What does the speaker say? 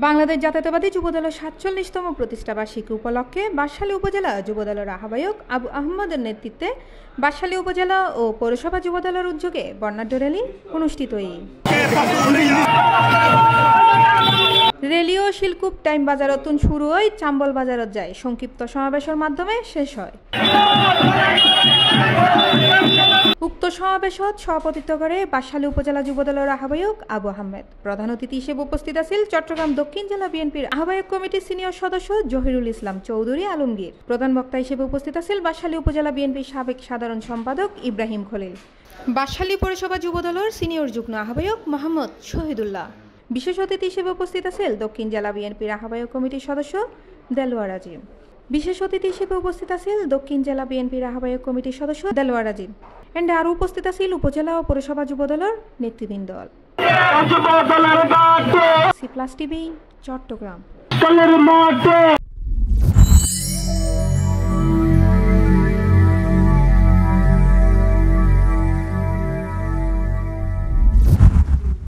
বাংলাদেশ জাতীয়তাবাদী যুবদলের ৪৭তম প্রতিষ্ঠাবার্ষিকী উপলক্ষে বাঁশখালী উপজেলা যুবদলের আহ্বায়ক আবু আহমদের নেতৃত্বে বাঁশখালী উপজেলা ও পৌরসভা যুবদলের উদ্যোগে বর্ণাঢ্য র্যালি অনুষ্ঠিত। রেলিও শিলকুপ টাইম বাজারতন শুরু হয় চাম্বল বাজারত যায় সংক্ষিপ্ত সমাবেশের মাধ্যমে শেষ হয়। উক্ত সমাবেশত সভাপতিত্ব করে বাঁশখালী উপজেলা যুবদলের আহ্বায়ক আবু আহমেদ। প্রধান অতিথি হিসেবে উপস্থিত আছেন চট্টগ্রাম দক্ষিণ জেলা বিএনপির আহ্বায়ক কমিটির সিনিয়র সদস্য জহিরুল ইসলাম চৌধুরী আলমগীর। প্রধান বক্তা হিসেবে উপস্থিত আছেন বাঁশখালী উপজেলা বিএনপির সাবেক সাধারণ সম্পাদক ইব্রাহিম খলিল, বাঁশখালী পৌরসভা যুবদলের সিনিয়র যুগ্ম আহ্বায়ক মোহাম্মদ শহীদুল্লাহ। বিশেষ অতিথি হিসেবে উপস্থিত আছেন দক্ষিণ জেলা বিএনপির আহ্বায়ক কমিটির সদস্য দেলোয়ার আজিম। বিশেষ অতিথি হিসেবে উপস্থিত আছেন দক্ষিণ জেলা বিএনপির আহ্বায়ক কমিটির সদস্য দেলোয়ার আজিম। এন্ড আরও উপস্থিত আছেন উপজেলা ও পৌরসভা যুবদলের নেতৃবৃন্দ। C plus TV, Chittagong.